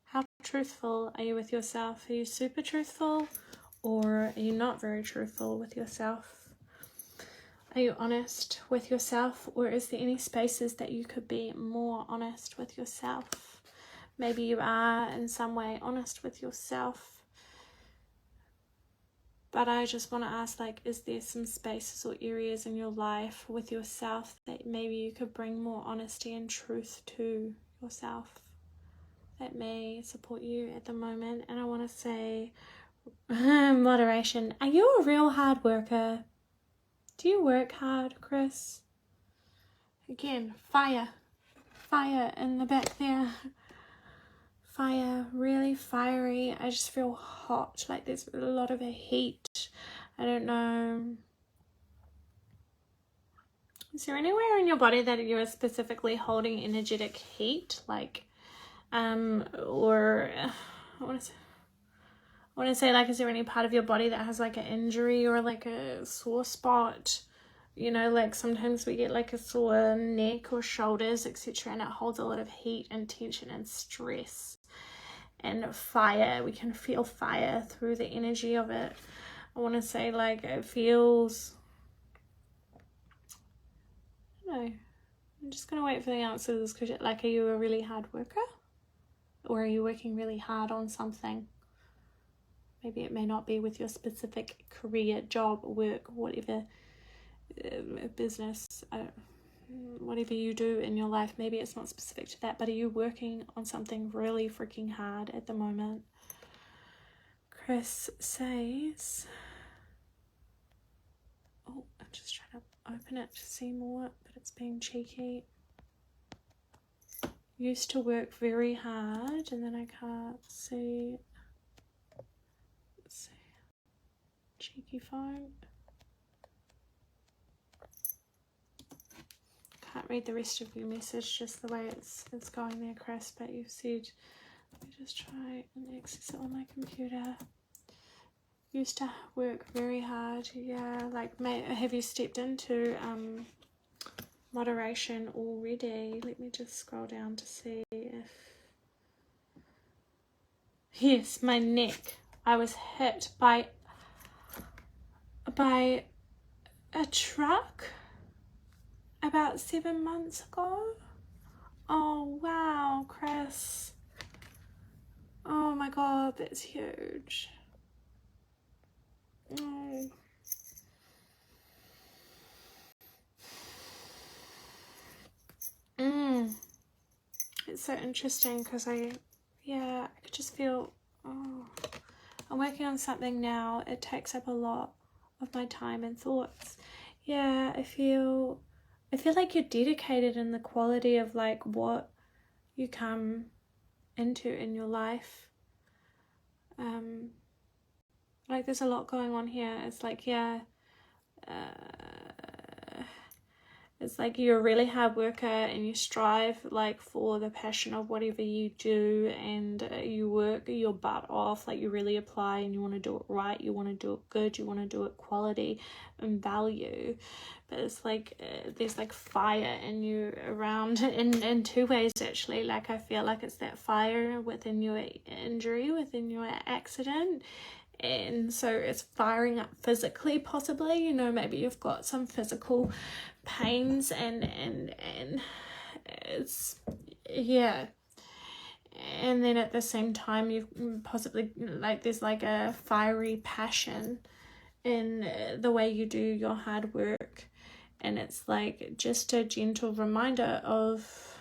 How truthful are you with yourself? Are you super truthful, or are you not very truthful with yourself? Are you honest with yourself, or is there any spaces that you could be more honest with yourself? Maybe you are in some way honest with yourself. But I just want to ask, like, is there some spaces or areas in your life with yourself that maybe you could bring more honesty and truth to yourself that may support you at the moment? And I want to say, moderation. Are you a real hard worker? Do you work hard, Chris? Again, fire in the back there. Fire, really fiery. I just feel hot, like there's a lot of heat. I don't know. Is there anywhere in your body that you are specifically holding energetic heat? Like, or I want to say, like, is there any part of your body that has like an injury or like a sore spot? You know, like sometimes we get like a sore neck or shoulders, etc., and it holds a lot of heat and tension and stress. And fire, we can feel fire through the energy of it. I want to say, like, it feels, I don't know, I'm just going to wait for the answers, because, like, are you a really hard worker? Or are you working really hard on something? Maybe it may not be with your specific career, job, work, whatever, business, whatever you do in your life. Maybe it's not specific to that, but are you working on something really freaking hard at the moment? Chris says, oh, I'm just trying to open it to see more, but it's being cheeky. Used to work very hard, and then I can't see. Let's see. Cheeky phone. Can't read the rest of your message, just the way it's going there, Chris, but you've said, let me just try and access it on my computer. Used to work very hard, yeah. Like, have you stepped into moderation already? Let me just scroll down to see if... Yes, my neck. I was hit by a truck about 7 months ago. Oh wow, Chris. Oh my god, that's huge. Oh. It's so interesting, because I could just feel, I'm working on something now. It takes up a lot of my time and thoughts. Yeah, I feel like you're dedicated in the quality of like what you come into in your life. Like there's a lot going on here. It's like, it's like you're a really hard worker, and you strive like for the passion of whatever you do, and you work your butt off, like you really apply, and you want to do it right, you want to do it good, you want to do it quality and value. But it's like there's like fire in you around in two ways actually. Like I feel like it's that fire within your injury, within your accident, and so it's firing up physically, possibly, you know, maybe you've got some physical pains, and it's, yeah. And then at the same time, you've possibly, like, there's like a fiery passion in the way you do your hard work, and it's like just a gentle reminder of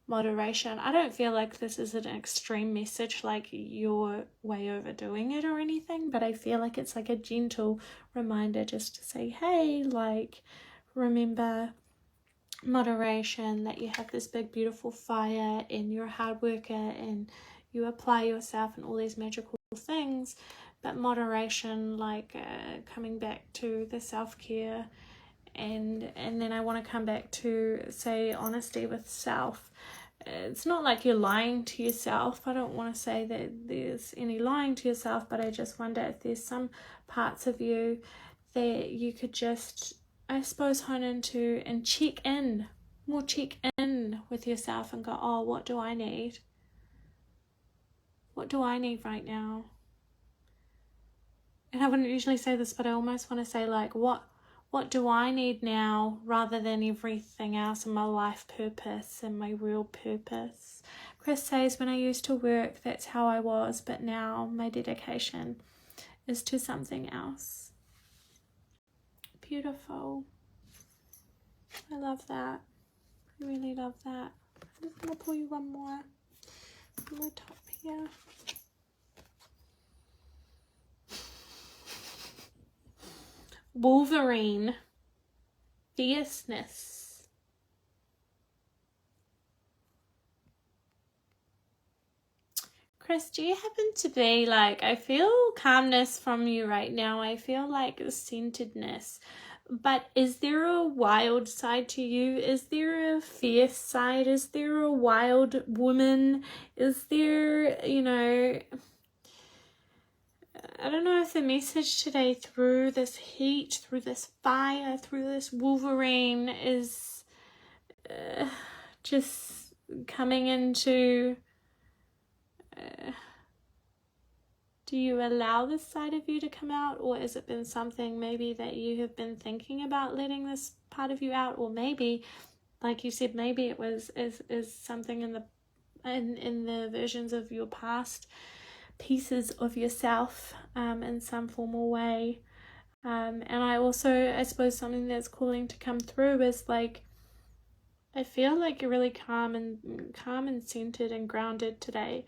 moderation. I don't feel like this is an extreme message, like you're way overdoing it or anything, but I feel like it's like a gentle reminder just to say, hey, like, remember moderation, that you have this big beautiful fire and you're a hard worker and you apply yourself and all these magical things, but moderation, like coming back to the self-care. And then I want to come back to, say, honesty with self. It's not like you're lying to yourself. I don't want to say that there's any lying to yourself, but I just wonder if there's some parts of you that you could just, I suppose, hone into and check in with yourself and go, oh, what do I need? What do I need right now? And I wouldn't usually say this, but I almost want to say, like, what do I need now, rather than everything else and my life purpose and my real purpose. Chris says, when I used to work, that's how I was, but now my dedication is to something else. Beautiful. I love that. I really love that. I'm just going to pull you one more from the top here. Wolverine. Fierceness. Chris, do you happen to be like, I feel calmness from you right now. I feel like centeredness. But is there a wild side to you? Is there a fierce side? Is there a wild woman? Is there, you know, I don't know if the message today, through this heat, through this fire, through this Wolverine, is just coming into, do you allow this side of you to come out, or has it been something maybe that you have been thinking about letting this part of you out? Or maybe, like you said, maybe it was is something in the versions of your past, pieces of yourself in some formal way. And I suppose something that's calling to come through is, like, I feel like you're really calm and centered and grounded today,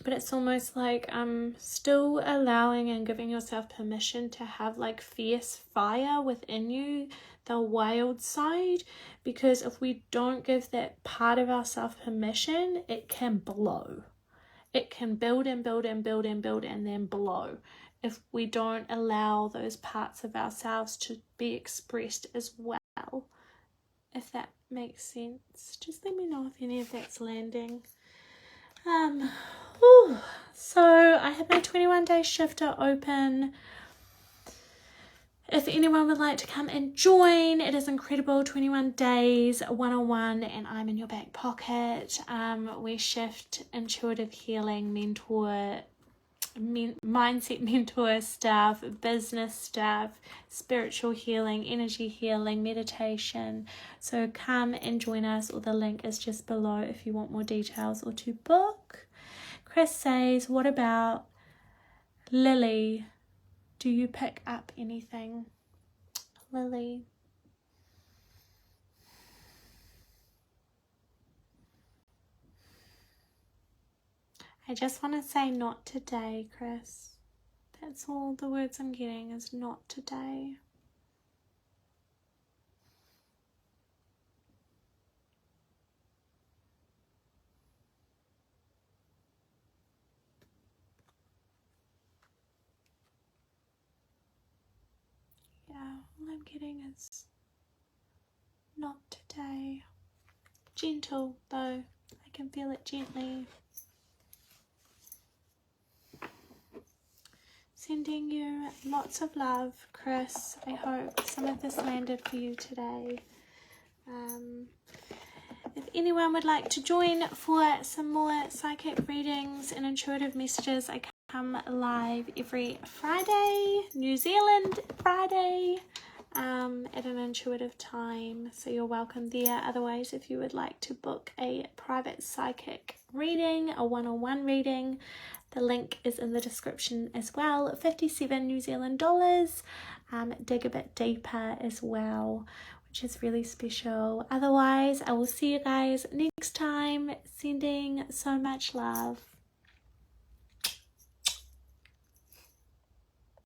but it's almost like still allowing and giving yourself permission to have like fierce fire within you, the wild side, because if we don't give that part of ourselves permission, it can blow. It can build and build and build and build and then blow if we don't allow those parts of ourselves to be expressed as well. If that makes sense, just let me know if any of that's landing. So I have my 21-day shifter open. If anyone would like to come and join, it is incredible. 21 days, one-on-one, and I'm in your back pocket. We shift intuitive healing, mindset mentor stuff, business stuff, spiritual healing, energy healing, meditation. So come and join us, or the link is just below if you want more details or to book. Chris says, what about Lily? Do you pick up anything? Lily. I just want to say not today, Chris. That's all the words I'm getting, is not today. Yeah, all I'm getting is not today. Gentle, though. I can feel it gently. Sending you lots of love, Chris. I hope some of this landed for you today. If anyone would like to join for some more psychic readings and intuitive messages, I come live every Friday, New Zealand Friday, at an intuitive time, so you're welcome there. Otherwise, if you would like to book a private psychic reading, a one-on-one reading, the link is in the description as well. 57 New Zealand dollars. Dig a bit deeper as well. which is really special. Otherwise, I will see you guys next time. Sending so much love.